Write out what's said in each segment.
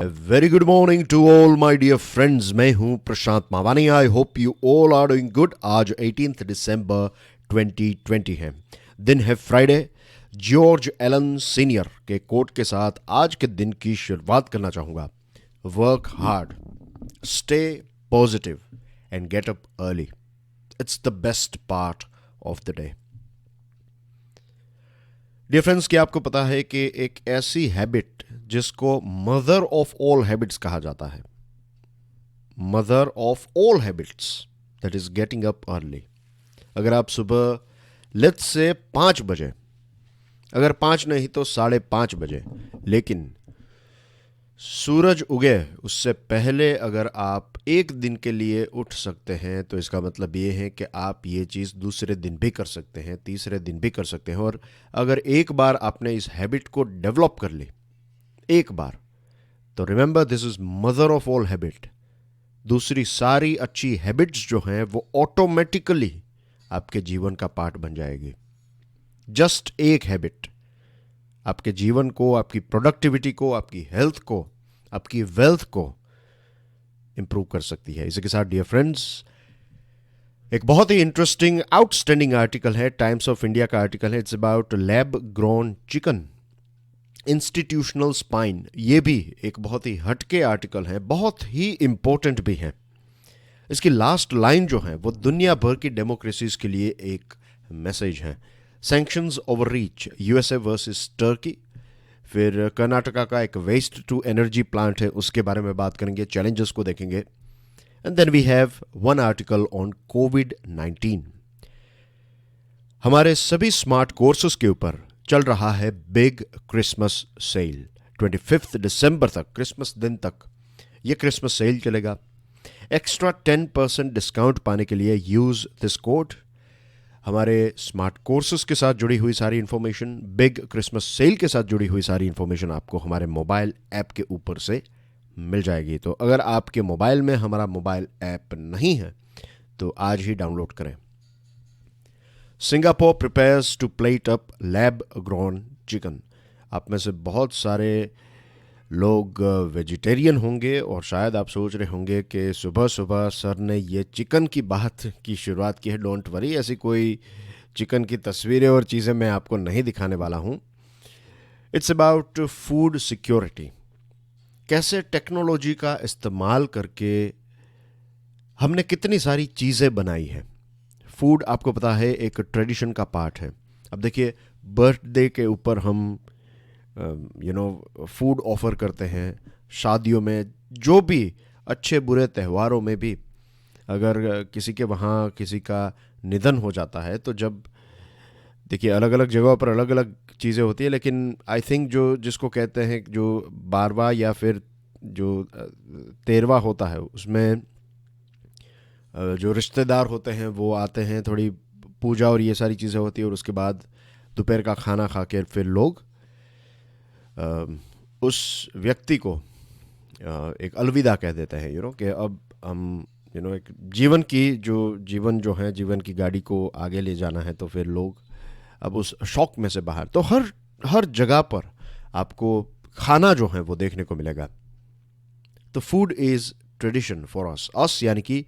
Very good morning to all my dear friends. मैं हूं Prashant Mavani. I hope you all are doing good. आज 18 दिसंबर 2020 है, दिन है फ्राइडे। जॉर्ज एलन सीनियर के कोट के साथ आज के दिन की शुरुआत करना चाहूँगा। Work hard, stay positive and get up early. It's the best part of the day. Dear friends, क्या आपको पता है कि एक ऐसी हैबिट जिसको मदर ऑफ ऑल हैबिट्स कहा जाता है, mother of all habits, that is getting up early. अगर आप सुबह लेट्स से 5 बजे, अगर 5 नहीं तो 5:30 बजे, लेकिन सूरज उगे उससे पहले अगर आप एक दिन के लिए उठ सकते हैं तो इसका मतलब ये है कि आप ये चीज़ दूसरे दिन भी कर सकते हैं, तीसरे दिन भी कर सकते हैं। और अगर एक बार आपने इस हैबिट को डेवलप कर ली एक बार, तो remember this is mother of all habit. दूसरी सारी अच्छी हैबिट्स जो हैं वो ऑटोमेटिकली आपके जीवन का पार्ट बन जाएगी। जस्ट एक हैबिट आपके जीवन को, आपकी प्रोडक्टिविटी को, आपकी हेल्थ को, आपकी वेल्थ को इंप्रूव कर सकती है। इसी के साथ डियर फ्रेंड्स, एक बहुत ही इंटरेस्टिंग आउटस्टैंडिंग आर्टिकल है, टाइम्स ऑफ इंडिया का आर्टिकल है। It's about lab grown chicken institutional spine. ये भी एक बहुत ही हटके आर्टिकल है, बहुत ही इंपॉर्टेंट भी है। इसकी लास्ट लाइन जो है वो दुनिया भर की डेमोक्रेसीज के लिए एक मैसेज है। Sanctions over reach, USA versus Turkey. फिर कर्नाटका का एक वेस्ट टू एनर्जी प्लांट है, उसके बारे में बात करेंगे, चैलेंजेस को देखेंगे। And then we have one article on कोविड-19। हमारे सभी स्मार्ट कोर्सेज के ऊपर चल रहा है बिग क्रिसमस सेल। 25 दिसंबर तक, क्रिसमस दिन तक ये क्रिसमस सेल चलेगा। एक्स्ट्रा 10% डिस्काउंट पाने के लिए यूज दिस कोड। हमारे स्मार्ट कोर्सेज के साथ जुड़ी हुई सारी इंफॉर्मेशन, बिग क्रिसमस सेल के साथ जुड़ी हुई सारी इंफॉर्मेशन आपको हमारे मोबाइल ऐप के ऊपर से मिल जाएगी। तो अगर आपके मोबाइल में हमारा मोबाइल ऐप नहीं है तो आज ही डाउनलोड करें। Singapore prepares to plate up lab grown chicken. आप में से बहुत सारे लोग वेजिटेरियन होंगे और शायद आप सोच रहे होंगे कि सुबह सुबह सर ने ये चिकन की बात की शुरुआत की है। डोंट वरी, ऐसी कोई चिकन की तस्वीरें और चीज़ें मैं आपको नहीं दिखाने वाला हूँ। It's about food security. कैसे टेक्नोलॉजी का इस्तेमाल करके हमने कितनी सारी चीज़ें बनाई है। फूड आपको पता है एक ट्रेडिशन का पार्ट है। अब देखिए, बर्थडे के ऊपर हम फूड ऑफर करते हैं, शादियों में, जो भी अच्छे बुरे त्योहारों में भी। अगर किसी के वहाँ किसी का निधन हो जाता है तो जब देखिए अलग अलग जगहों पर अलग अलग चीज़ें होती है, लेकिन आई थिंक जो जिसको कहते हैं जो 12वां या फिर जो 13वां होता है, उसमें जो रिश्तेदार होते हैं वो आते हैं, थोड़ी पूजा और ये सारी चीज़ें होती है, और उसके बाद दोपहर का खाना खा के फिर लोग उस व्यक्ति को एक अलविदा कह देते हैं। कि अब हम एक जीवन जो है जीवन की गाड़ी को आगे ले जाना है, तो फिर लोग अब उस शौक में से बाहर। तो हर जगह पर आपको खाना जो है वो देखने को मिलेगा। तो food is tradition for us यानी कि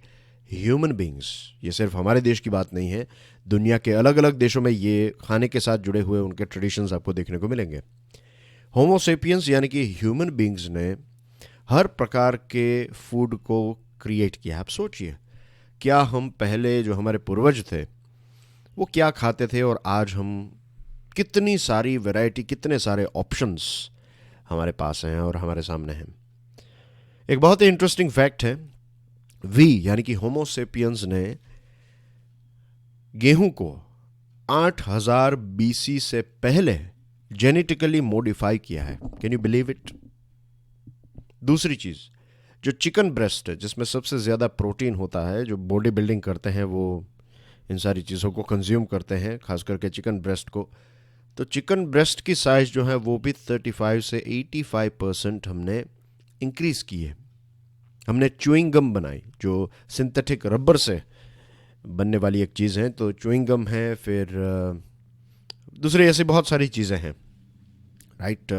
ह्यूमन बींग्स। ये सिर्फ हमारे देश की बात नहीं है, दुनिया के अलग अलग देशों में ये खाने के साथ जुड़े हुए उनके ट्रेडिशंस आपको देखने को मिलेंगे। होमो सेपियंस यानी कि ह्यूमन बींग्स ने हर प्रकार के फूड को क्रिएट किया। आप सोचिए, क्या हम पहले जो हमारे पूर्वज थे वो क्या खाते थे, और आज हम कितनी सारी वैरायटी, कितने सारे ऑप्शंस हमारे पास हैं और हमारे सामने हैं। एक बहुत ही इंटरेस्टिंग फैक्ट है, वी यानी कि होमो सेपियंस ने गेहूं को 8000 BC से पहले जेनेटिकली मॉडिफाई किया है। Can you believe it? दूसरी चीज़, जो चिकन ब्रेस्ट है जिसमें सबसे ज़्यादा प्रोटीन होता है, जो बॉडी बिल्डिंग करते हैं वो इन सारी चीज़ों को कंज्यूम करते हैं, खास करके चिकन ब्रेस्ट को। तो चिकन ब्रेस्ट की साइज़ जो है वो भी 35 से 85% हमने इंक्रीज़ की है। हमने च्यूइंग गम बनाई, जो सिंथेटिक रबर से बनने वाली एक चीज़ है। तो च्यूइंग गम है, फिर दूसरी ऐसी बहुत सारी चीज़ें हैं, राइट।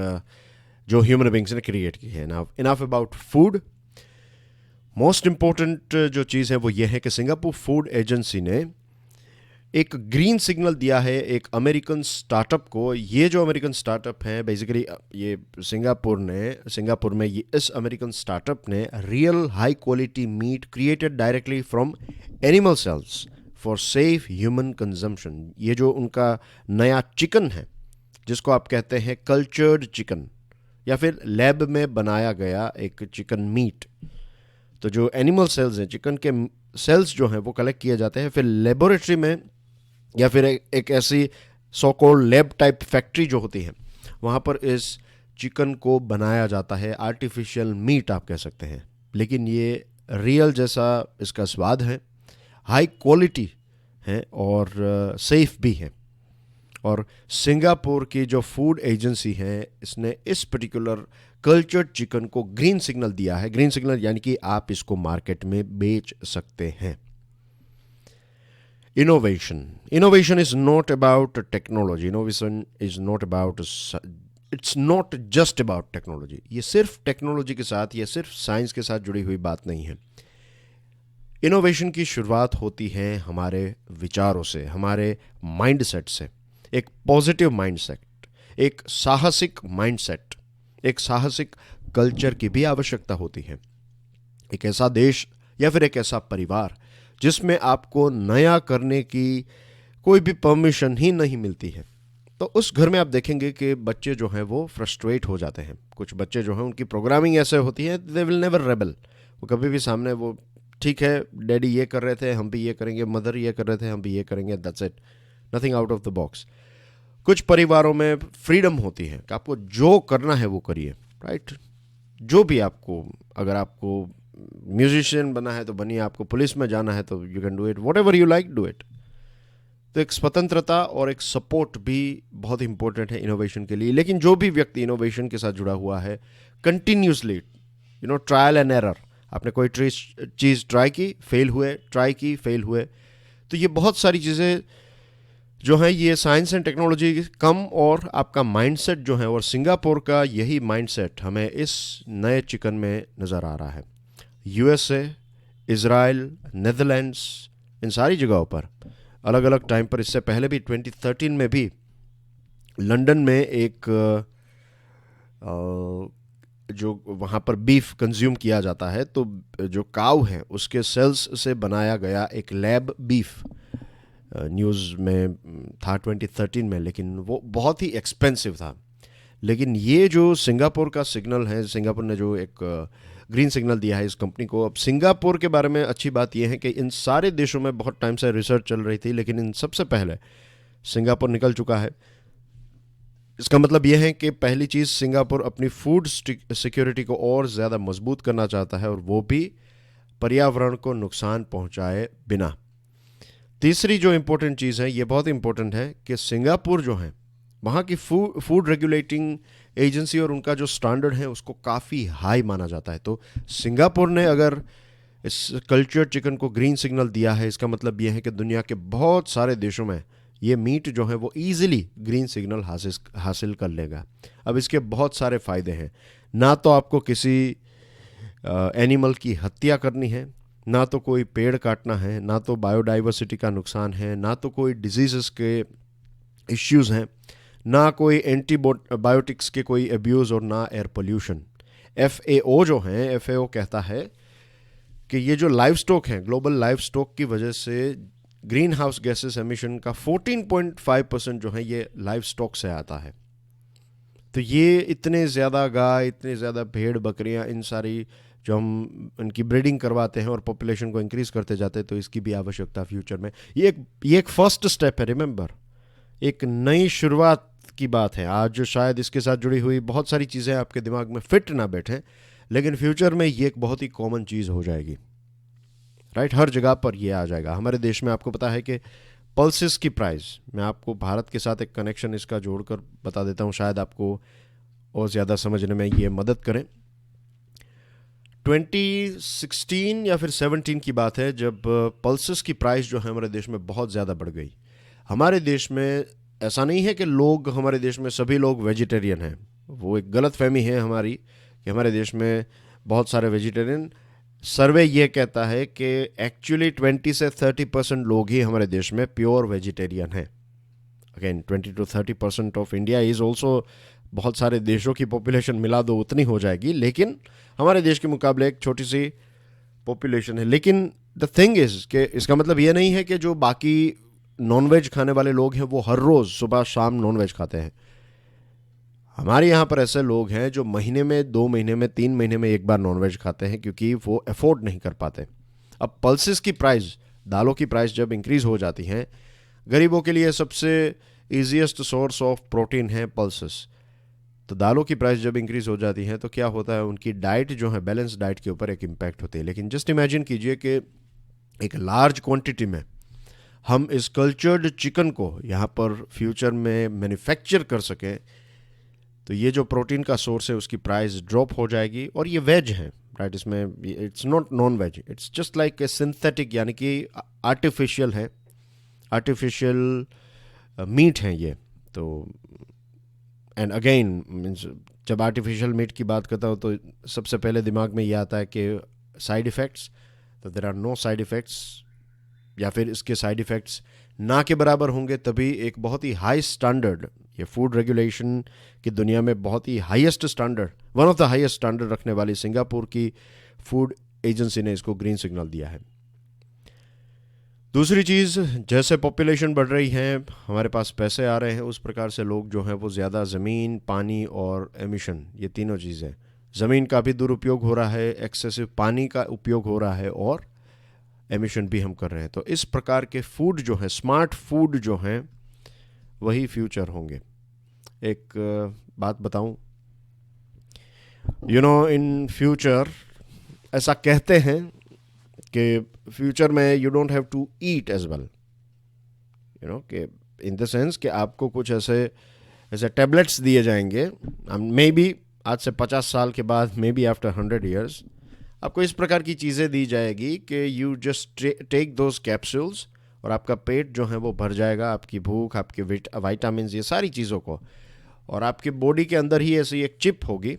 जो ह्यूमन बींग्स ने क्रिएट की है। Now enough about food. Most important जो चीज़ है वो ये है कि सिंगापुर फूड एजेंसी ने एक ग्रीन सिग्नल दिया है एक अमेरिकन स्टार्टअप को। ये जो अमेरिकन स्टार्टअप है बेसिकली ये सिंगापुर में ये इस अमेरिकन स्टार्टअप ने real high quality meat created directly from animal cells for safe human consumption. ये जो उनका नया चिकन है जिसको आप कहते हैं कल्चर्ड चिकन या फिर लैब में बनाया गया एक चिकन मीट, तो जो एनिमल सेल्स हैं चिकन के सेल्स जो हैं वो कलेक्ट किए जाते हैं, फिर लेबोरेटरी में या फिर एक ऐसी so called lab type factory जो होती है वहाँ पर इस चिकन को बनाया जाता है। आर्टिफिशियल मीट आप कह सकते हैं, लेकिन ये रियल जैसा इसका स्वाद है, हाई क्वालिटी है और सेफ भी है। और सिंगापुर की जो फूड एजेंसी है इसने इस पर्टिकुलर कल्चर्ड चिकन को ग्रीन सिग्नल दिया है। ग्रीन सिग्नल यानी कि आप इसको मार्केट में बेच सकते हैं। Innovation is not about technology. Innovation is not about, it's not just about technology. ये सिर्फ टेक्नोलॉजी के साथ या सिर्फ साइंस के साथ जुड़ी हुई बात नहीं है। इनोवेशन की शुरुआत होती है हमारे विचारों से, हमारे माइंडसेट से। एक पॉजिटिव माइंडसेट, एक साहसिक माइंडसेट, एक साहसिक कल्चर की भी आवश्यकता होती है। एक ऐसा देश या फिर एक ऐसा परिवार जिसमें आपको नया करने की कोई भी परमिशन ही नहीं मिलती है, तो उस घर में आप देखेंगे कि बच्चे जो हैं वो फ्रस्ट्रेट हो जाते हैं। कुछ बच्चे जो हैं उनकी प्रोग्रामिंग ऐसे होती है, दे विल नेवर रेबल। वो कभी भी सामने वो ठीक है डैडी ये कर रहे थे हम भी ये करेंगे, मदर ये कर रहे थे हम भी ये करेंगे, that's it, nothing out of the box. कुछ परिवारों में फ्रीडम होती है कि आपको जो करना है वो करिए, राइट। जो भी आपको, अगर आपको म्यूजिशियन बना है तो बनिए, आपको पुलिस में जाना है तो you can do it, what ever you like do it. तो एक स्वतंत्रता और एक सपोर्ट भी बहुत इंपॉर्टेंट है इनोवेशन के लिए। लेकिन जो भी व्यक्ति इनोवेशन के साथ जुड़ा हुआ है कंटिन्यूसली, ट्रायल एंड एरर, आपने कोई चीज़ ट्राई की फेल हुए, ट्राई की फेल हुए, तो ये बहुत सारी चीज़ें जो हैं ये साइंस एंड टेक्नोलॉजी कम और आपका माइंडसेट जो है, और सिंगापुर का यही माइंडसेट हमें इस नए चिकन में नज़र आ रहा है। यूएसए, इज़राइल, नेदरलैंड्स, इन सारी जगहों पर अलग अलग टाइम पर, इससे पहले भी 2013 में भी लंदन में एक जो वहाँ पर बीफ कंज्यूम किया जाता है, तो जो काऊ है उसके सेल्स से बनाया गया एक लैब बीफ न्यूज़ में था 2013 में, लेकिन वो बहुत ही एक्सपेंसिव था। लेकिन ये जो सिंगापुर का सिग्नल है, सिंगापुर ने जो एक ग्रीन सिग्नल दिया है इस कंपनी को। अब सिंगापुर के बारे में अच्छी बात यह है कि इन सारे देशों में बहुत टाइम से रिसर्च चल रही थी, लेकिन इन सबसे पहले सिंगापुर निकल चुका है। इसका मतलब यह है कि पहली चीज़, सिंगापुर अपनी फूड सिक्योरिटी को और ज़्यादा मजबूत करना चाहता है, और वो भी पर्यावरण को नुकसान पहुंचाए बिना। तीसरी जो इम्पोर्टेंट चीज़ है, ये बहुत इम्पोर्टेंट है कि सिंगापुर जो है वहाँ की फूड रेगुलेटिंग एजेंसी और उनका जो स्टैंडर्ड है उसको काफ़ी हाई माना जाता है। तो सिंगापुर ने अगर इस कल्चर्ड चिकन को ग्रीन सिग्नल दिया है, इसका मतलब यह है कि दुनिया के बहुत सारे देशों में ये मीट जो है वो ईजिली ग्रीन सिग्नल हासिल कर लेगा। अब इसके बहुत सारे फ़ायदे हैं। ना तो आपको किसी एनिमल की हत्या करनी है, ना तो कोई पेड़ काटना है, ना तो बायोडाइवर्सिटी का नुकसान है, ना तो कोई डिजीज़ के इश्यूज़ हैं, ना कोई एंटीबायोटिक्स के कोई अब्यूज़, और ना एयर पोल्यूशन। FAO जो है, FAO कहता है कि ये जो लाइव स्टॉक हैं, ग्लोबल लाइव स्टॉक की वजह से ग्रीन हाउस गैसेस एमिशन का 14.5% जो है ये लाइव स्टॉक से आता है। तो ये इतने ज़्यादा गाय, इतने ज़्यादा भेड़ बकरियां, इन सारी जो हम इनकी ब्रीडिंग करवाते हैं और पॉपुलेशन को इंक्रीज़ करते जाते हैं, तो इसकी भी आवश्यकता फ्यूचर में। ये एक फर्स्ट स्टेप है, रिमेंबर, एक नई शुरुआत की बात है। आज जो शायद इसके साथ जुड़ी हुई बहुत सारी चीज़ें आपके दिमाग में फिट ना बैठें, लेकिन फ्यूचर में ये एक बहुत ही कॉमन चीज़ हो जाएगी, राइट। हर जगह पर ये आ जाएगा। हमारे देश में आपको पता है कि पल्सेस की प्राइस, मैं आपको भारत के साथ एक कनेक्शन इसका जोड़कर बता देता हूँ, शायद आपको और ज़्यादा समझने में ये मदद करें। 2016 या फिर 17 की बात है, जब पल्सेस की प्राइस जो है हमारे देश में बहुत ज़्यादा बढ़ गई। हमारे देश में ऐसा नहीं है कि लोग, हमारे देश में सभी लोग वेजिटेरियन हैं, वो एक गलत फहमी है हमारी कि हमारे देश में बहुत सारे वेजिटेरियन। सर्वे ये कहता है कि एक्चुअली 20 से 30% लोग ही हमारे देश में प्योर वेजिटेरियन हैं। Again 20 to 30% of India is also, बहुत सारे देशों की पॉपुलेशन मिला दो उतनी हो जाएगी, लेकिन हमारे देश के मुकाबले एक छोटी सी पॉपुलेशन है। लेकिन द थिंग इज़ कि इसका मतलब ये नहीं है कि जो बाकी नॉनवेज खाने वाले लोग हैं वो हर रोज़ सुबह शाम नॉनवेज खाते हैं। हमारे यहाँ पर ऐसे लोग हैं जो महीने में, 2 महीने में, 3 महीने में एक बार नॉनवेज खाते हैं क्योंकि वो अफोर्ड नहीं कर पाते। अब पल्सेस की प्राइस, दालों की प्राइस जब इंक्रीज़ हो जाती हैं, गरीबों के लिए सबसे ईजीएस्ट सोर्स ऑफ प्रोटीन है पल्सेस। तो दालों की प्राइस जब इंक्रीज़ हो जाती है तो क्या होता है, उनकी डाइट जो है, बैलेंस डाइट के ऊपर एक इम्पैक्ट होती है। लेकिन जस्ट इमेजिन कीजिए कि एक लार्ज क्वांटिटी में हम इस कल्चर्ड चिकन को यहाँ पर फ्यूचर में मैन्युफैक्चर कर सकें, तो ये जो प्रोटीन का सोर्स है उसकी प्राइस ड्रॉप हो जाएगी। और ये वेज है, राइट, इसमें it's not non veg, it's just like a synthetic, यानी कि आर्टिफिशियल है, आर्टिफिशियल मीट है ये। तो एंड अगेन मीन्स, जब आर्टिफिशियल मीट की बात करता हूँ तो सबसे पहले दिमाग में ये आता है कि साइड इफ़ेक्ट्स, तो there are no side effects, या फिर इसके साइड इफ़ेक्ट्स ना के बराबर होंगे तभी एक बहुत ही हाई स्टैंडर्ड, ये फूड रेगुलेशन की दुनिया में बहुत ही highest standard, one of the highest standard रखने वाली सिंगापुर की फूड एजेंसी ने इसको ग्रीन सिग्नल दिया है। दूसरी चीज़, जैसे पॉपुलेशन बढ़ रही है, हमारे पास पैसे आ रहे हैं, उस प्रकार से लोग जो हैं वो ज़्यादा ज़मीन, पानी और एमिशन, ये तीनों चीज़ें, ज़मीन का भी दुरुपयोग हो रहा है, एक्सेसिव पानी का उपयोग हो रहा है, और एमिशन भी हम कर रहे हैं। तो इस प्रकार के फूड जो हैं, स्मार्ट फूड जो हैं, वही फ्यूचर होंगे। एक बात बताऊं, इन फ्यूचर ऐसा कहते हैं कि फ्यूचर में you don't have to eat as well, कि इन द सेंस कि आपको कुछ ऐसे टैबलेट्स दिए जाएंगे, मे बी आज से 50 साल के बाद, मे बी आफ्टर 100 ईयर्स, आपको इस प्रकार की चीज़ें दी जाएगी कि you just take those capsules और आपका पेट जो है वो भर जाएगा, आपकी भूख, आपके विटामिन, ये सारी चीज़ों को, और आपकी बॉडी के अंदर ही ऐसी एक चिप होगी।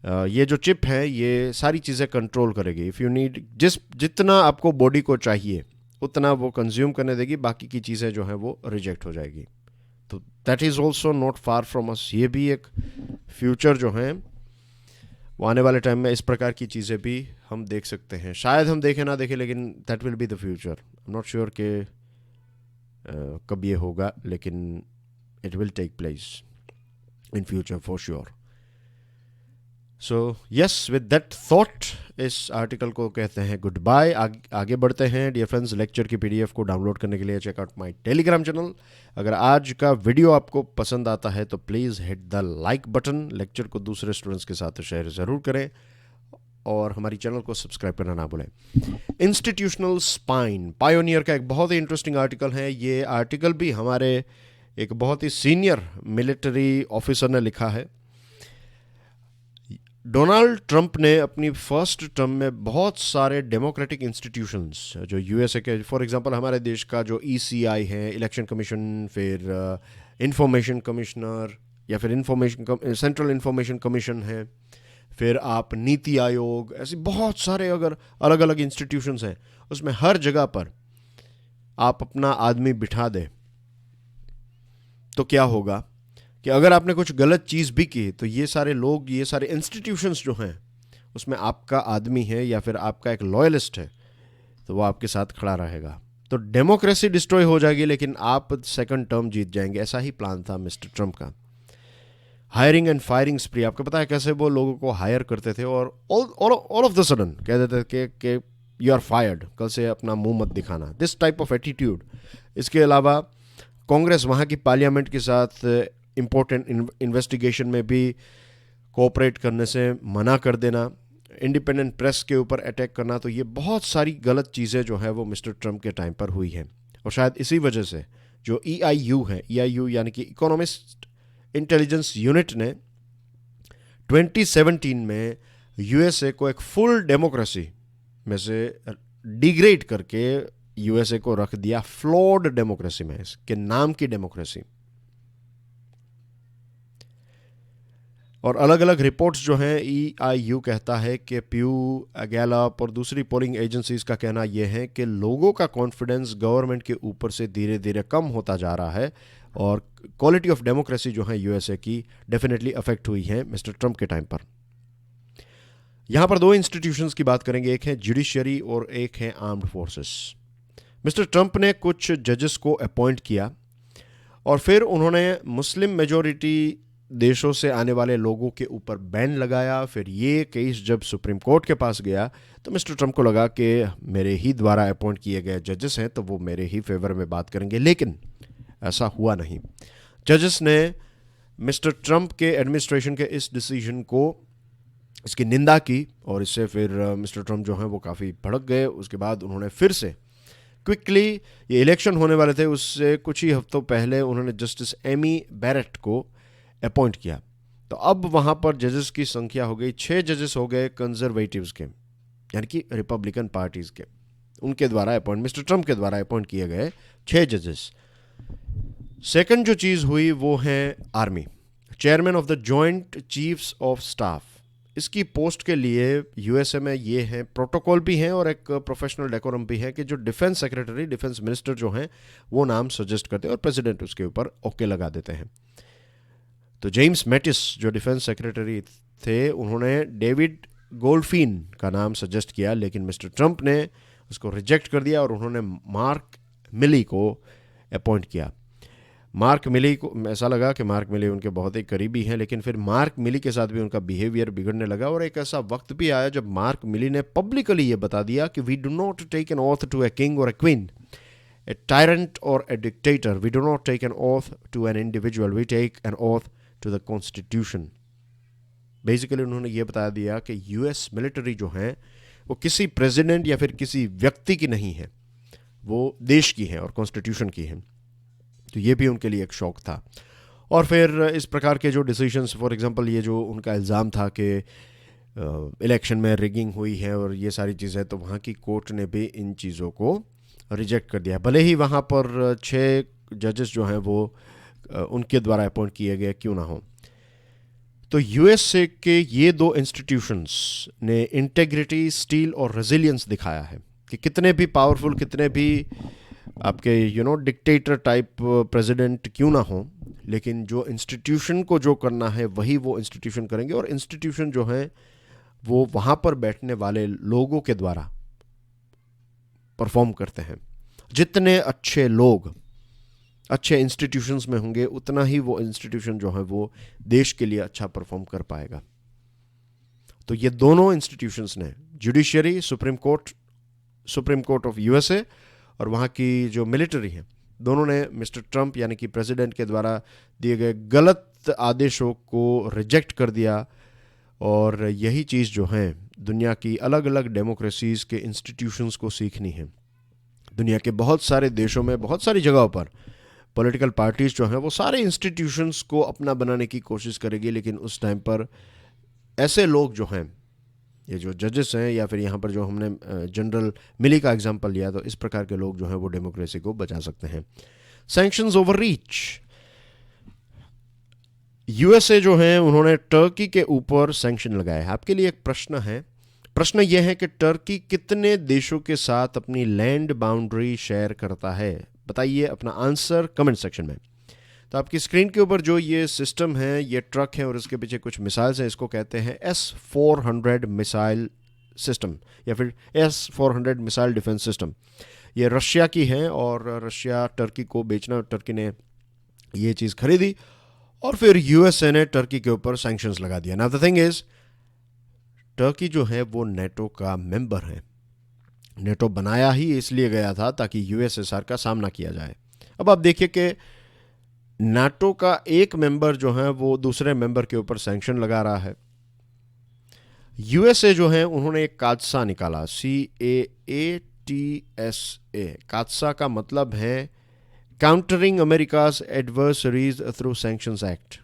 ये जो चिप है ये सारी चीज़ें कंट्रोल करेगी। इफ़ यू नीड, जितना आपको बॉडी को चाहिए उतना वो कंज्यूम करने देगी, बाकी की चीज़ें जो हैं वो रिजेक्ट हो जाएगी। तो that is also not far from us, ये भी एक फ्यूचर जो है वो आने वाले टाइम में इस प्रकार की चीज़ें भी हम देख सकते हैं। शायद हम देखें ना देखें, लेकिन that will be the future. I am not sure कि कब ये होगा, लेकिन it will take place in future for sure. So yes, with that thought इस आर्टिकल को कहते हैं गुड बाय। आगे बढ़ते हैं डियर फ्रेंड्स। लेक्चर की पीडीएफ को डाउनलोड करने के लिए चेकआउट माय टेलीग्राम चैनल। अगर आज का वीडियो आपको पसंद आता है तो please hit the like button, lecture को दूसरे स्टूडेंट्स के साथ शेयर ज़रूर करें, और हमारी चैनल को सब्सक्राइब करना ना भूलें। इंस्टीट्यूशनल स्पाइन, पायोनियर का एक बहुत ही इंटरेस्टिंग आर्टिकल है। ये आर्टिकल भी हमारे एक बहुत ही सीनियर मिलिट्री ऑफिसर ने लिखा है। डोनाल्ड ट्रंप ने अपनी फर्स्ट टर्म में बहुत सारे डेमोक्रेटिक इंस्टीट्यूशंस जो यूएसए के, फॉर एग्जांपल हमारे देश का जो ईसीआई है, इलेक्शन कमीशन, फिर इंफॉर्मेशन कमिश्नर, या फिर सेंट्रल इंफॉर्मेशन कमीशन है, फिर आप नीति आयोग, ऐसे बहुत सारे अगर अलग अलग इंस्टीट्यूशंस हैं, उसमें हर जगह पर आप अपना आदमी बिठा दें तो क्या होगा कि अगर आपने कुछ गलत चीज़ भी की तो ये सारे लोग, ये सारे इंस्टीट्यूशंस जो हैं उसमें आपका आदमी है या फिर आपका एक लॉयलिस्ट है, तो वो आपके साथ खड़ा रहेगा। तो डेमोक्रेसी डिस्ट्रॉय हो जाएगी, लेकिन आप सेकंड टर्म जीत जाएंगे। ऐसा ही प्लान था मिस्टर ट्रंप का। हायरिंग एंड फायरिंग स्प्री, आपको पता है कैसे वो लोगों को हायर करते थे और ऑल ऑफ द सडन कह देते थे कि यू आर फायर्ड, कल से अपना मुंह मत दिखाना, दिस टाइप ऑफ एटीट्यूड। इसके अलावा कांग्रेस, वहाँ की पार्लियामेंट के साथ इम्पोर्टेंट इन्वेस्टिगेशन में भी कोऑपरेट करने से मना कर देना, इंडिपेंडेंट प्रेस के ऊपर अटैक करना, तो ये बहुत सारी गलत चीज़ें जो है वो मिस्टर ट्रंप के टाइम पर हुई हैं। और शायद इसी वजह से जो EIU है, EIU यानी कि इकोनॉमिस्ट इंटेलिजेंस यूनिट ने 2017 में यूएसए को एक फुल डेमोक्रेसी में से डिग्रेड करके यूएसए को रख दिया फ्लॉड डेमोक्रेसी में, इसके नाम की डेमोक्रेसी। और अलग अलग रिपोर्ट्स जो हैं, EIU कहता है कि प्यू, गैलप और दूसरी पोलिंग एजेंसीज का कहना यह है कि लोगों का कॉन्फिडेंस गवर्नमेंट के ऊपर से धीरे धीरे कम होता जा रहा है और क्वालिटी ऑफ डेमोक्रेसी जो है यूएसए की डेफिनेटली अफेक्ट हुई है मिस्टर ट्रंप के टाइम पर। यहां पर दो इंस्टीट्यूशंस की बात करेंगे, एक है जुडिशरी और एक है आर्म्ड फोर्सेस। मिस्टर ट्रंप ने कुछ जजेस को अपॉइंट किया और फिर उन्होंने मुस्लिम मेजॉरिटी देशों से आने वाले लोगों के ऊपर बैन लगाया। फिर ये केस जब सुप्रीम कोर्ट के पास गया तो मिस्टर ट्रंप को लगा कि मेरे ही द्वारा अपॉइंट किए गए जजेस हैं तो वो मेरे ही फेवर में बात करेंगे, लेकिन ऐसा हुआ नहीं। जजेस ने मिस्टर ट्रंप के एडमिनिस्ट्रेशन के इस डिसीजन को, इसकी निंदा की और इससे फिर मिस्टर ट्रंप जो हैं वो काफ़ी भड़क गए। उसके बाद उन्होंने फिर से क्विकली, ये इलेक्शन होने वाले थे उससे कुछ ही हफ्तों पहले, उन्होंने जस्टिस एमी बैरेट को अपॉइंट किया। तो अब वहाँ पर जजेस की संख्या हो गई 6 जजेस हो गए कंजर्वेटिव्स के, यानी कि रिपब्लिकन पार्टीज के, उनके द्वारा अपॉइंट, मिस्टर ट्रंप के द्वारा अपॉइंट किए गए 6 जजेस। सेकंड जो चीज़ हुई वो है army, chairman of the joint chiefs of staff. इसकी पोस्ट के लिए यूएसए में ये है, प्रोटोकॉल भी है और एक प्रोफेशनल डेकोरम भी है कि जो डिफेंस सेक्रेटरी, डिफेंस मिनिस्टर जो हैं वो नाम सजेस्ट करते हैं और प्रेसिडेंट उसके ऊपर ओके लगा देते हैं। तो जेम्स मैटिस जो डिफेंस सेक्रेटरी थे, उन्होंने डेविड गोल्डफीन का नाम सजेस्ट किया, लेकिन मिस्टर ट्रंप ने उसको रिजेक्ट कर दिया और उन्होंने मार्क मिली को अपॉइंट किया। मार्क मिली को ऐसा लगा कि मार्क मिली उनके बहुत ही करीबी हैं, लेकिन फिर मार्क मिली के साथ भी उनका बिहेवियर बिगड़ने लगा और एक ऐसा वक्त भी आया जब मार्क मिली ने पब्लिकली ये बता दिया कि we do not take an oath to a king और ए क्वीन, ए टायरेंट और a dictator, we do not take an oath to an individual, we take an oath to the constitution. Basically उन्होंने ये बता दिया कि US military जो है वो किसी प्रेसिडेंट या फिर किसी व्यक्ति की नहीं है, वो देश की है और कॉन्स्टिट्यूशन की है। तो ये भी उनके लिए एक शौक था। और फिर इस प्रकार के जो डिसीजंस, फॉर एग्जांपल ये जो उनका इल्ज़ाम था कि इलेक्शन में रिगिंग हुई है और ये सारी चीज़ें, तो वहाँ की कोर्ट ने भी इन चीज़ों को रिजेक्ट कर दिया, भले ही वहाँ पर 6 जजेस जो हैं वो उनके द्वारा अपॉइंट किए गए क्यों ना हो। तो यूएसए के ये 2 इंस्टीट्यूशंस ने इंटेग्रिटी, स्टील और रेजिलियंस दिखाया है कि कितने भी पावरफुल, कितने भी आपके डिक्टेटर टाइप प्रेसिडेंट क्यों ना हो, लेकिन जो इंस्टीट्यूशन को जो करना है वही वो इंस्टीट्यूशन करेंगे और इंस्टीट्यूशन जो है वो वहाँ पर बैठने वाले लोगों के द्वारा परफॉर्म करते हैं। जितने अच्छे लोग अच्छे इंस्टीट्यूशंस में होंगे उतना ही वो इंस्टीट्यूशन जो है वो देश के लिए अच्छा परफॉर्म कर पाएगा। तो ये दोनों इंस्टीट्यूशंस ने, judiciary, supreme court of USA और वहाँ की जो मिलिट्री है, दोनों ने मिस्टर ट्रंप यानी कि प्रेसिडेंट के द्वारा दिए गए गलत आदेशों को रिजेक्ट कर दिया। और यही चीज़ जो है दुनिया की अलग अलग डेमोक्रेसीज़ के इंस्टीट्यूशंस को सीखनी है। दुनिया के बहुत सारे देशों में, बहुत सारी जगहों पर पॉलिटिकल पार्टीज जो हैं वो सारे इंस्टीट्यूशंस को अपना बनाने की कोशिश करेगी, लेकिन उस टाइम पर ऐसे लोग जो हैं, ये जो जजेस हैं या फिर यहाँ पर जो हमने जनरल मिली का एग्जांपल लिया, तो इस प्रकार के लोग जो हैं वो डेमोक्रेसी को बचा सकते हैं। सैंक्शंस ओवर रीच, यूएसए जो है उन्होंने टर्की के ऊपर सैंक्शन लगाए हैं। आपके लिए एक प्रश्न यह है कि टर्की कितने देशों के साथ अपनी लैंड बाउंड्री शेयर करता है? बताइए अपना आंसर कमेंट सेक्शन में। तो आपकी स्क्रीन के ऊपर जो ये सिस्टम है, ये ट्रक है और इसके पीछे कुछ मिसाइल्स हैं, इसको कहते हैं S-400 मिसाइल सिस्टम या फिर S-400 मिसाइल डिफेंस सिस्टम। ये रशिया की है और रशिया टर्की को बेचना, टर्की ने ये चीज़ खरीदी और फिर यूएसए ने टर्की के ऊपर सैंक्शंस लगा दिया। Now the thing is, Turkey जो है वो नेटो का मेंबर है। नेटो बनाया ही इसलिए गया था ताकि यूएसएसआर का सामना किया जाए। अब आप देखिए कि नाटो का एक मेंबर जो है वो दूसरे मेंबर के ऊपर सैंक्शन लगा रहा है। यूएसए जो है उन्होंने एक कादसा निकाला, CAATSA। कादसा का मतलब है countering America's adversaries through sanctions act.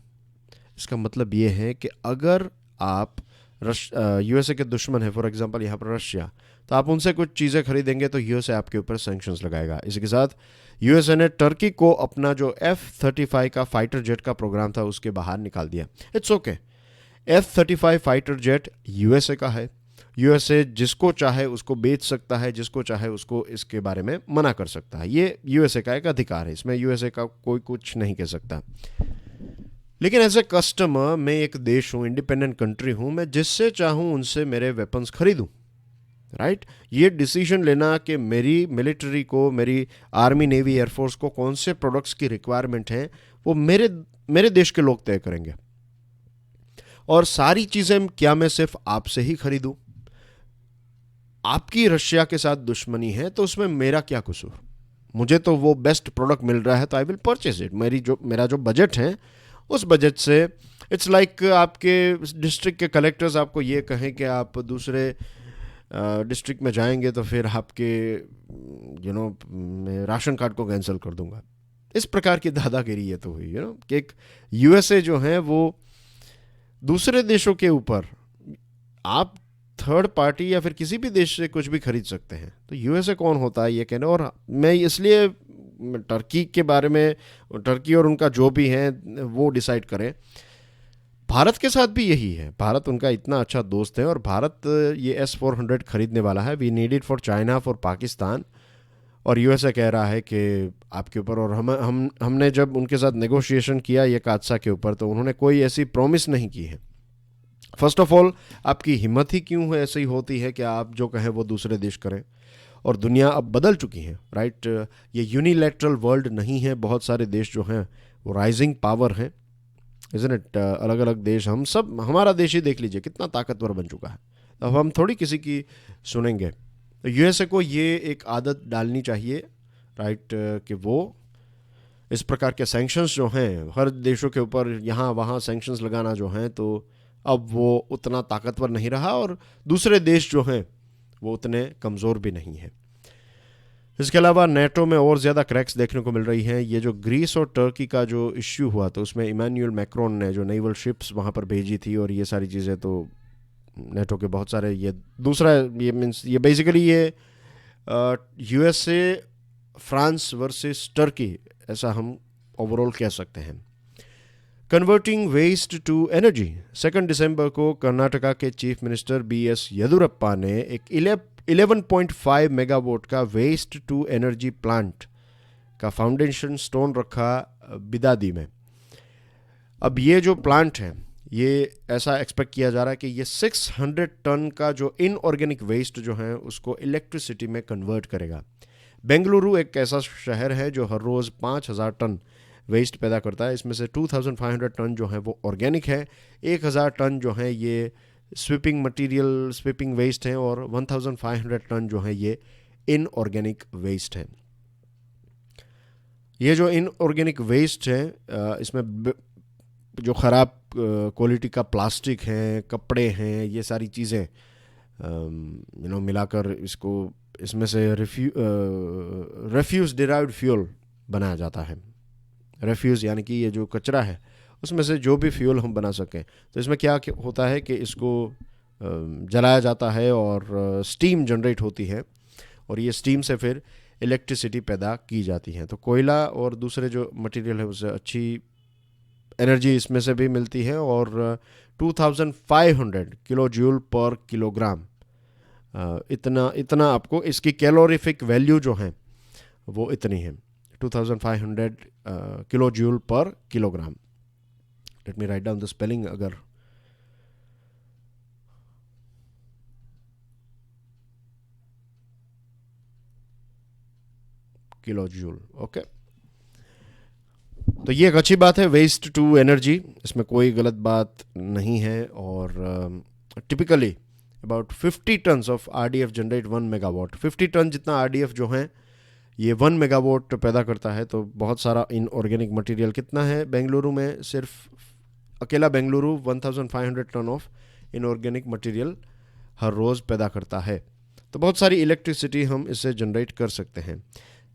इसका मतलब ये है कि अगर आप यूएसए के दुश्मन है, फॉर एग्जांपल यहाँ पर रशिया, तो आप उनसे कुछ चीज़ें खरीदेंगे तो यूएसए आपके ऊपर सैंक्शंस लगाएगा। इसी के साथ यूएसए ने टर्की को अपना जो F-35 का फाइटर जेट का प्रोग्राम था उसके बाहर निकाल दिया। It's okay, F-35 fighter jet USA का है। यूएसए जिसको चाहे उसको बेच सकता है, जिसको चाहे उसको इसके बारे में मना कर सकता है। ये यूएसए का एक अधिकार है, इसमें यूएसए का कोई कुछ नहीं कह सकता। लेकिन एज ए कस्टमर मैं एक देश हूँ, इंडिपेंडेंट कंट्री हूँ, मैं जिससे चाहूँ उनसे मेरे वेपन्स खरीदूँ, राइट। ये डिसीजन लेना कि मेरी मिलिट्री को, मेरी आर्मी, नेवी, एयरफोर्स को कौन से प्रोडक्ट्स की रिक्वायरमेंट है, वो मेरे देश के लोग तय करेंगे। और सारी चीज़ें क्या मैं सिर्फ आपसे ही खरीदूं? आपकी रशिया के साथ दुश्मनी है तो उसमें मेरा क्या कसूर? मुझे तो वो बेस्ट प्रोडक्ट मिल रहा है तो आई विल परचेज इट। मेरा जो बजट है उस बजट से, इट्स लाइक आपके डिस्ट्रिक्ट के कलेक्टर्स आपको ये कहें कि आप दूसरे डिस्ट्रिक्ट में जाएंगे तो फिर आपके मैं राशन कार्ड को कैंसिल कर दूंगा। इस प्रकार की दादागिरी ये तो हुई, कि एक यूएसए जो है वो दूसरे देशों के ऊपर, आप थर्ड पार्टी या फिर किसी भी देश से कुछ भी खरीद सकते हैं, तो यूएसए कौन होता है ये कहने। और मैं इसलिए टर्की के बारे में, टर्की और उनका जो भी है वो डिसाइड करें। भारत के साथ भी यही है, भारत उनका इतना अच्छा दोस्त है और भारत ये S-400 खरीदने वाला है। We need it for China, for Pakistan. और यूएसए कह रहा है कि आपके ऊपर, और हमने जब उनके साथ नेगोशिएशन किया ये कादसा के ऊपर, तो उन्होंने कोई ऐसी प्रॉमिस नहीं की है। फर्स्ट ऑफ ऑल, आपकी हिम्मत ही क्यों है ऐसी होती है कि आप जो कहें वो दूसरे देश करें? और दुनिया अब बदल चुकी है, राइट। ये यूनिलैटरल वर्ल्ड नहीं है। बहुत सारे देश जो हैं वो राइजिंग पावर हैं, इज़न्ट इट। अलग अलग देश, हम सब, हमारा देश ही देख लीजिए कितना ताकतवर बन चुका है। अब हम थोड़ी किसी की सुनेंगे। तो यूएसए को ये एक आदत डालनी चाहिए, राइट, कि वो इस प्रकार के सैंक्शंस जो हैं हर देशों के ऊपर, यहाँ वहाँ सैंक्शंस लगाना जो हैं, तो अब वो उतना ताकतवर नहीं रहा और दूसरे देश जो हैं वो उतने कमज़ोर भी नहीं हैं। इसके अलावा नेटो में और ज़्यादा क्रैक्स देखने को मिल रही हैं। ये जो ग्रीस और टर्की का जो इश्यू हुआ, तो उसमें इमानुएल मैक्रोन ने जो नेवल शिप्स वहाँ पर भेजी थी और ये सारी चीज़ें, तो नेटो के बहुत सारे, ये दूसरा, ये मीन्स ये बेसिकली ये यूएसए फ्रांस वर्सेस टर्की, ऐसा हम ओवरऑल कह सकते हैं। कन्वर्टिंग वेस्ट टू एनर्जी, 2 दिसंबर को कर्नाटका के चीफ मिनिस्टर BS येदुरप्पा ने एक 11.5 मेगावाट का वेस्ट टू एनर्जी प्लांट का फाउंडेशन स्टोन रखा बिदादी में। अब ये जो प्लांट है, ये ऐसा एक्सपेक्ट किया जा रहा है कि ये 600 टन का जो इनऑर्गेनिक वेस्ट जो है उसको इलेक्ट्रिसिटी में कन्वर्ट करेगा। बेंगलुरु एक ऐसा शहर है जो हर रोज़ 5000 टन वेस्ट पैदा करता है। इसमें से 2500 टन जो है वो ऑर्गेनिक है, 1000 टन जो है ये स्वीपिंग मटेरियल, स्वीपिंग वेस्ट हैं, और 1500 टन जो है ये इनऑर्गेनिक वेस्ट हैं। ये जो इनऑर्गेनिक वेस्ट है, इसमें जो ख़राब क्वालिटी का प्लास्टिक है, कपड़े हैं, ये सारी चीज़ें मिलाकर इसमें से रेफ्यूज़ डिराइव्ड फ्यूल बनाया जाता है। रेफ्यूज़ यानी कि ये जो कचरा है उसमें से जो भी फ्यूल हम बना सकें। तो इसमें क्या होता है कि इसको जलाया जाता है और स्टीम जनरेट होती है, और ये स्टीम से फिर इलेक्ट्रिसिटी पैदा की जाती है। तो कोयला और दूसरे जो मटेरियल है उससे अच्छी एनर्जी इसमें से भी मिलती है, और 2500 किलो जूल पर किलोग्राम, इतना आपको इसकी कैलोरीफिक वैल्यू जो है वो इतनी है, 2500 किलो जूल पर kilogram. Let me write down the spelling, अगर किलो जूल, ओके। तो ये एक अच्छी बात है, वेस्ट टू एनर्जी, इसमें कोई गलत बात नहीं है। और typically about 50 tons of RDF generate 1 megawatt. 50 ton जितना RDF जो है ये 1 मेगावाट पैदा करता है। तो बहुत सारा इनऑर्गेनिक मटेरियल कितना है बेंगलुरु में, सिर्फ अकेला Bengaluru 1500 ton of inorganic material हर रोज़ पैदा करता है। तो बहुत सारी इलेक्ट्रिसिटी हम इससे जनरेट कर सकते हैं।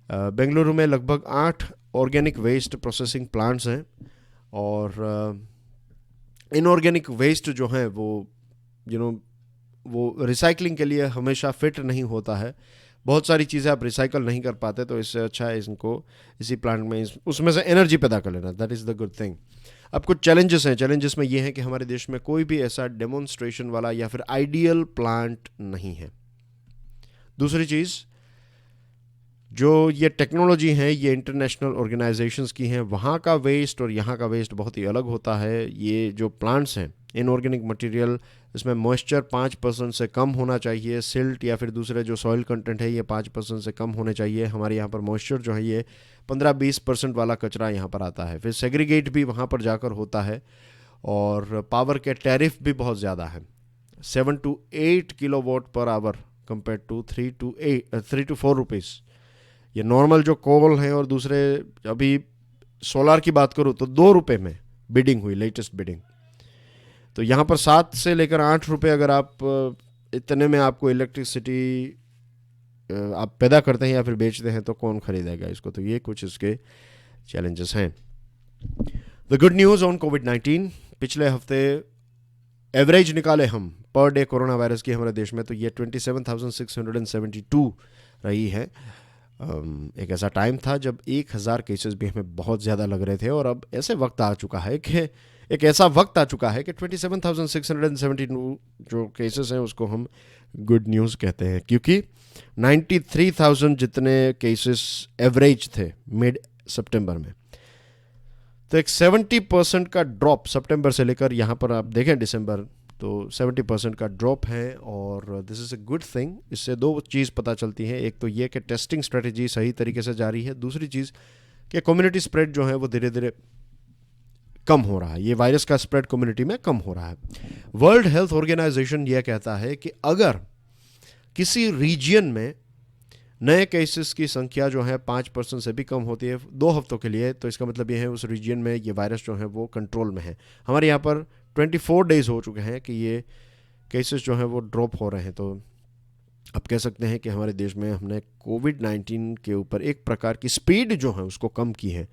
बेंगलुरु में लगभग 8 ऑर्गेनिक वेस्ट प्रोसेसिंग प्लांट्स हैं, और इनऑर्गेनिक वेस्ट जो है वो वो रिसाइकलिंग के लिए हमेशा फिट नहीं होता है। बहुत सारी चीज़ें आप रिसाइकल नहीं कर पाते, तो इससे अच्छा है इनको इसी प्लांट में उसमें से एनर्जी पैदा कर लेना. That is the good thing. अब कुछ चैलेंजेस हैं. चैलेंजेस में ये है कि हमारे देश में कोई भी ऐसा डेमोन्स्ट्रेशन वाला या फिर आइडियल प्लांट नहीं है. दूसरी चीज़, जो ये टेक्नोलॉजी है ये इंटरनेशनल ऑर्गेनाइजेशंस की हैं, वहाँ का वेस्ट और यहाँ का वेस्ट बहुत ही अलग होता है. ये जो प्लांट्स हैं, इनऑर्गेनिक मटेरियल, इसमें मॉइस्चर 5% से कम होना चाहिए. सिल्ट या फिर दूसरे जो सॉइल कंटेंट है ये 5% से कम होने चाहिए. हमारे यहाँ पर मॉइस्चर जो है ये 15-20% वाला कचरा यहाँ पर आता है. फिर सेग्रीगेट भी वहाँ पर जाकर होता है. और पावर के टैरिफ भी बहुत ज़्यादा है, 7 to 8 kilowatt per hour compare to 3 to 4 rupees. ये नॉर्मल जो कोल है. और दूसरे, अभी सोलार की बात करूँ तो 2 रुपये में बिडिंग हुई, लेटेस्ट बिडिंग. तो यहाँ पर 7 से लेकर 8 रुपये अगर आप इतने में आपको इलेक्ट्रिसिटी आप पैदा करते हैं या फिर बेचते हैं तो कौन खरीदेगा इसको. तो ये कुछ इसके चैलेंजेस हैं. द गुड न्यूज़ ऑन कोविड-19, पिछले हफ्ते एवरेज निकाले हम पर डे कोरोना वायरस की हमारे देश में, तो ये 27,672 रही है. एक ऐसा टाइम था जब 1,000 केसेस भी हमें बहुत ज़्यादा लग रहे थे. और अब ऐसे वक्त आ चुका है कि 27,672 जो केसेस हैं उसको हम गुड न्यूज़ कहते हैं, क्योंकि 93,000 जितने केसेस एवरेज थे मिड सितंबर में. तो एक 70% का ड्रॉप सितंबर से लेकर यहाँ पर आप देखें दिसंबर, तो 70% का ड्रॉप है. और this is a good thing. इससे दो चीज़ पता चलती हैं. एक तो ये कि टेस्टिंग स्ट्रेटजी सही तरीके से जारी है. दूसरी चीज़ कि कम्युनिटी स्प्रेड जो है वो धीरे धीरे कम हो रहा है. ये वायरस का स्प्रेड कम्युनिटी में कम हो रहा है. वर्ल्ड हेल्थ ऑर्गेनाइजेशन यह कहता है कि अगर किसी रीजन में नए केसेस की संख्या जो है 5% से भी कम होती है 2 हफ्तों के लिए, तो इसका मतलब ये है उस रीजन में ये वायरस जो है वो कंट्रोल में है. हमारे यहाँ पर 24 डेज हो चुके हैं कि ये केसेस जो हैं वो ड्रॉप हो रहे हैं. तो आप कह सकते हैं कि हमारे देश में हमने कोविड-19 के ऊपर एक प्रकार की स्पीड जो है उसको कम की है.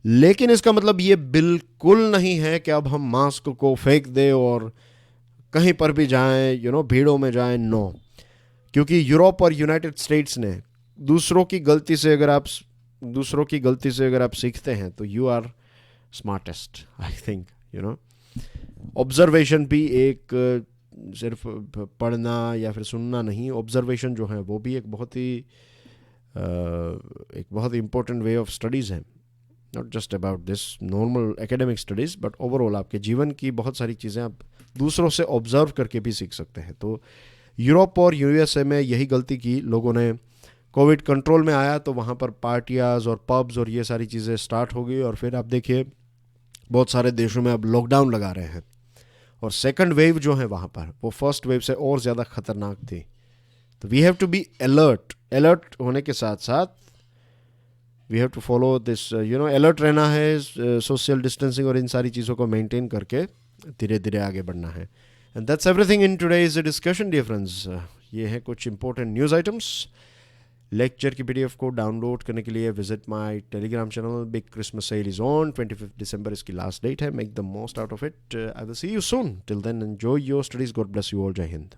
लेकिन इसका मतलब ये बिल्कुल नहीं है कि अब हम मास्क को फेंक दें और कहीं पर भी जाएं, भीड़ों में जाएं. नो, क्योंकि यूरोप और यूनाइटेड स्टेट्स ने दूसरों की गलती से अगर आप सीखते हैं तो you are smartest, I think. Observation भी एक सिर्फ पढ़ना या फिर सुनना नहीं, ऑब्जर्वेशन जो है वो भी एक बहुत ही इम्पोर्टेंट वे ऑफ स्टडीज़ है. Not just about this normal academic studies, but overall आपके जीवन की बहुत सारी चीज़ें आप दूसरों से ऑब्जर्व करके भी सीख सकते हैं. तो यूरोप और यूएसए में यही गलती की लोगों ने. कोविड कंट्रोल में आया तो वहाँ पर पार्टियाज और पब्स और ये सारी चीज़ें स्टार्ट हो गई. और फिर आप देखिए बहुत सारे देशों में अब लॉकडाउन लगा रहे हैं. और सेकंड वेव जो है वहाँ पर वो फर्स्ट वेव से और ज़्यादा खतरनाक थी. तो we have to be alert होने के साथ साथ we have to follow this, alert रहना है, सोशल डिस्टेंसिंग और इन सारी चीज़ों को मेंटेन करके धीरे धीरे आगे बढ़ना है. And that's everything in today's discussion dear friends. ये है कुछ इंपॉर्टेंट न्यूज़ आइटम्स. लेक्चर की पीडीएफ को डाउनलोड करने के लिए visit my Telegram channel. Big Christmas sale is on. 25 दिसंबर इसकी लास्ट डेट है. Make the most out of it. I will see you soon. Till then enjoy your studies. God bless you all. जय हिंद.